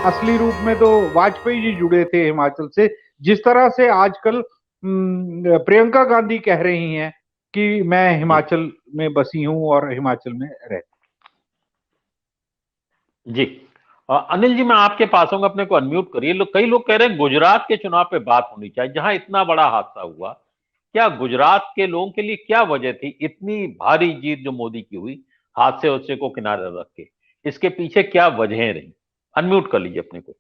असली रूप में तो वाजपेयी जी जुड़े थे हिमाचल से, जिस तरह से आजकल प्रियंका गांधी कह रही हैं कि मैं जी हिमाचल में बसी हूं और हिमाचल में रहती। जी। अनिल जी, मैं आपके पास हूँ, अपने को अनम्यूट करिए। कई लोग कह रहे हैं गुजरात के चुनाव पे बात होनी चाहिए, जहां इतना बड़ा हादसा हुआ। क्या गुजरात के लोगों के लिए क्या वजह थी इतनी भारी जीत जो मोदी की हुई, हादसे हादसे को किनारे रख के? इसके पीछे क्या वजहें रही? अनम्यूट कर लीजिए अपने को।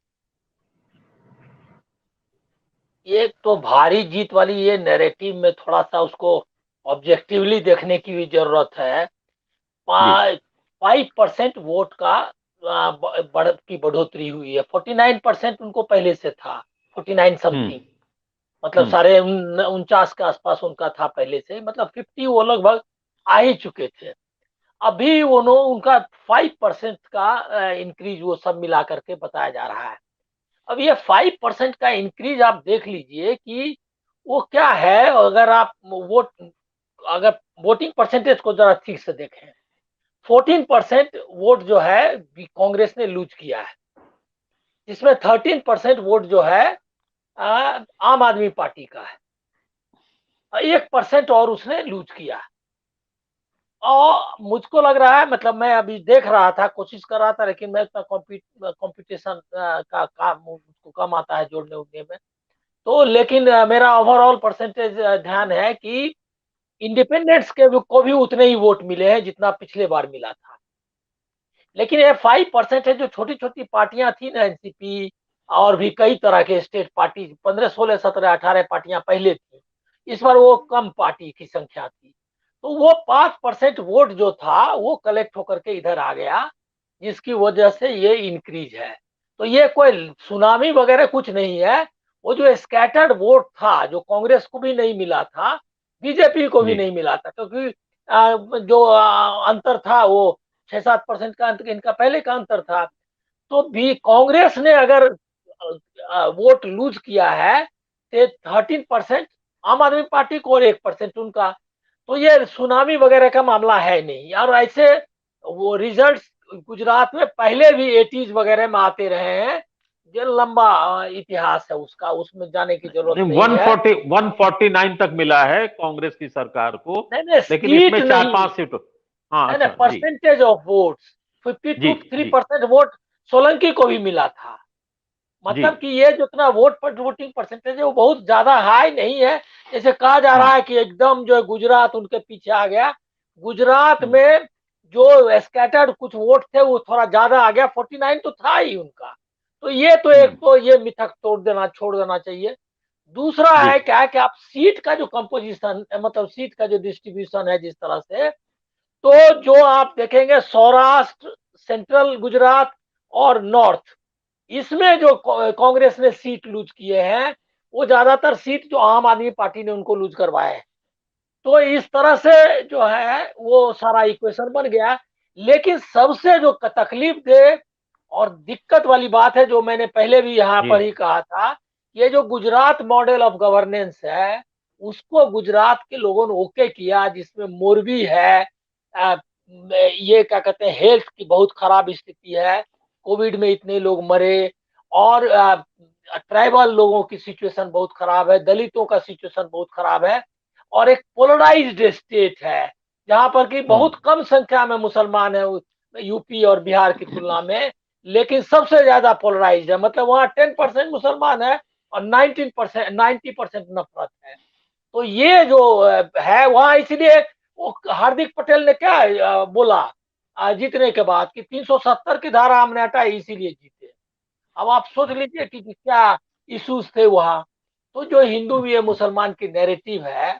ये तो भारी जीत वाली ये नैरेटिव में थोड़ा सा उसको ऑब्जेक्टिवली देखने की भी जरूरत है। जी। 5% वोट का बढ़त की बढ़ोतरी हुई है। 49% उनको पहले से था, 49 हम्म। समथिंग, मतलब हम्म। साढ़े 49 के आसपास उनका था पहले से, मतलब 50 वो लगभग आ ही चुके थे। अभी उनका 5% का इंक्रीज वो सब मिला करके बताया जा रहा है। अब ये 5% का इंक्रीज आप देख लीजिए कि वो क्या है। अगर वोटिंग परसेंटेज को जरा ठीक से देखें, 14% वोट जो है कांग्रेस ने लूज किया है, जिसमें 13% वोट जो है आम आदमी पार्टी का है, 1% और उसने लूज किया है। और मुझको लग रहा है, मतलब मैं अभी देख रहा था, कोशिश कर रहा था, लेकिन मैं इतना कंपटीशन का काम मुझको कम आता है जोड़ने उड़ने में। तो लेकिन मेरा ओवरऑल परसेंटेज ध्यान है कि इंडिपेंडेंट्स को भी उतने ही वोट मिले हैं जितना पिछले बार मिला था। लेकिन ये 5% है, जो छोटी छोटी पार्टियां थी ना, एनसीपी और भी कई तरह के स्टेट पार्टी, 15 16 17 18 पार्टियां पहले थी, इस बार वो कम पार्टी की संख्या थी। तो वो 5% वोट जो था वो कलेक्ट होकर के इधर आ गया, जिसकी वजह से ये इंक्रीज है। तो ये कोई सुनामी वगैरह कुछ नहीं है। वो जो स्कैटर्ड वोट था, जो कांग्रेस को भी नहीं मिला था, बीजेपी को भी जी नहीं मिला था, क्योंकि जो अंतर था वो 6 7% का अंतर, इनका पहले का अंतर था। तो भी कांग्रेस ने अगर वोट लूज किया है, तो 13% आम आदमी पार्टी को और 1% उनका। तो ये सुनामी वगैरह का मामला है नहीं। और ऐसे वो रिजल्ट्स गुजरात में पहले भी 80s वगैरह में आते रहे हैं। जो लंबा इतिहास है उसका, उसमें जाने की जरूरत नहीं, नहीं है। 149 तक मिला है कांग्रेस की सरकार को। नहीं नहीं, लेकिन सीट इसमें चार नहीं, पांच सीट। हाँ, नहीं नहीं, अच्छा जी। Percentage of votes. फिफ्टी जी टू थ्री जी परसेंट वोट सोलंकी को भी मिला था। जी। मतलब कि ये जितना वोटिंग परसेंटेज है वो बहुत ज्यादा हाई नहीं है, जैसे कहा जा हाँ। रहा है कि एकदम जो है गुजरात उनके पीछे आ गया। गुजरात हम्म। में जो स्कैटर्ड कुछ वोट थे वो थोड़ा ज्यादा आ गया, 49 तो था ही उनका। तो ये तो एक हम्म। तो ये मिथक तोड़ देना, छोड़ देना चाहिए। दूसरा जी है क्या कि आप सीट का जो कंपोजिशन, मतलब सीट का जो डिस्ट्रीब्यूशन है जिस तरह से, तो जो आप देखेंगे सौराष्ट्र, सेंट्रल गुजरात और नॉर्थ, इसमें जो कांग्रेस ने सीट लूज किए हैं, वो ज्यादातर सीट जो आम आदमी पार्टी ने उनको लूज करवाए हैं। तो इस तरह से जो है वो सारा इक्वेशन बन गया। लेकिन सबसे जो तकलीफ दे और दिक्कत वाली बात है, जो मैंने पहले भी यहाँ जी। पर ही कहा था, ये जो गुजरात मॉडल ऑफ गवर्नेंस है, उसको गुजरात के लोगों ने ओके किया, जिसमें मोरबी है, ये क्या कहते हैं, हेल्थ की बहुत खराब स्थिति है, कोविड में इतने लोग मरे, और ट्राइबल लोगों की सिचुएशन बहुत खराब है, दलितों का सिचुएशन बहुत खराब है, और एक पोलराइज्ड स्टेट है जहां पर कि हम्म। बहुत कम संख्या में मुसलमान है यूपी और बिहार की तुलना में, लेकिन सबसे ज्यादा पोलराइज्ड है। मतलब वहाँ 10% मुसलमान है और 19% 90% नफरत है। तो ये जो है वहाँ, इसलिए वो हार्दिक पटेल ने क्या बोला जीतने के बाद कि 370 की धारा हमने हटाई, इसीलिए जीते। अब आप सोच लीजिए कि क्या इश्यूज थे वहाँ। तो जो हिंदू भी है, मुसलमान की नैरेटिव है,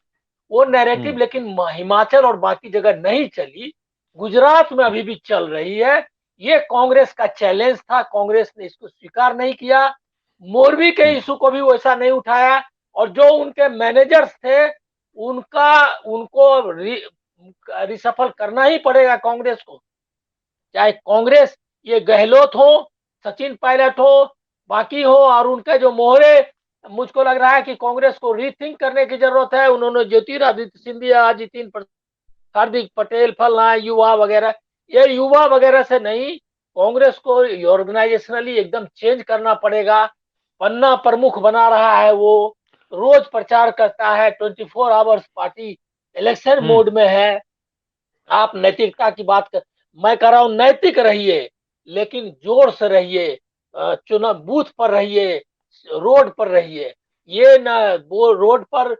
वो नैरेटिव हम्म। लेकिन हिमाचल और बाकी जगह नहीं चली, गुजरात में अभी भी चल रही है। ये कांग्रेस का चैलेंज था, कांग्रेस ने इसको स्वीकार नहीं किया, मोरबी के हम्म। इशू को भी वैसा नहीं उठाया। और जो उनके मैनेजर्स थे, उनका उनको रिसफल करना ही पड़ेगा कांग्रेस को। चाहे कांग्रेस, ये गहलोत हो, सचिन पायलट हो, बाकी हो, और उनके जो मोहरे, मुझको लग रहा है कि कांग्रेस को रीथिंक करने की जरूरत है। उन्होंने ज्योतिरादित्य सिंधिया, हार्दिक पटेल, फलना, युवा वगैरह, ये युवा वगैरह से नहीं, कांग्रेस को ऑर्गेनाइजेशनली एकदम चेंज करना पड़ेगा। पन्ना प्रमुख बना रहा है, वो रोज प्रचार करता है, 24 आवर्स पार्टी इलेक्शन मोड में है। आप नैतिकता की बात कर, मैं कह रहा हूं नैतिक रहिए, लेकिन जोर से रहिए, चुनाव बूथ पर रहिए, रोड पर रहिए। ये न वो रोड पर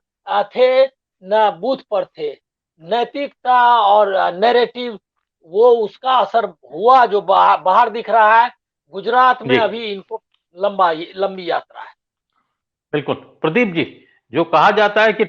थे न बूथ पर थे। नैतिकता और नैरेटिव, वो उसका असर हुआ जो बाहर दिख रहा है। गुजरात में जी अभी इनको लंबी यात्रा है। बिल्कुल। प्रदीप जी, जो कहा जाता है कि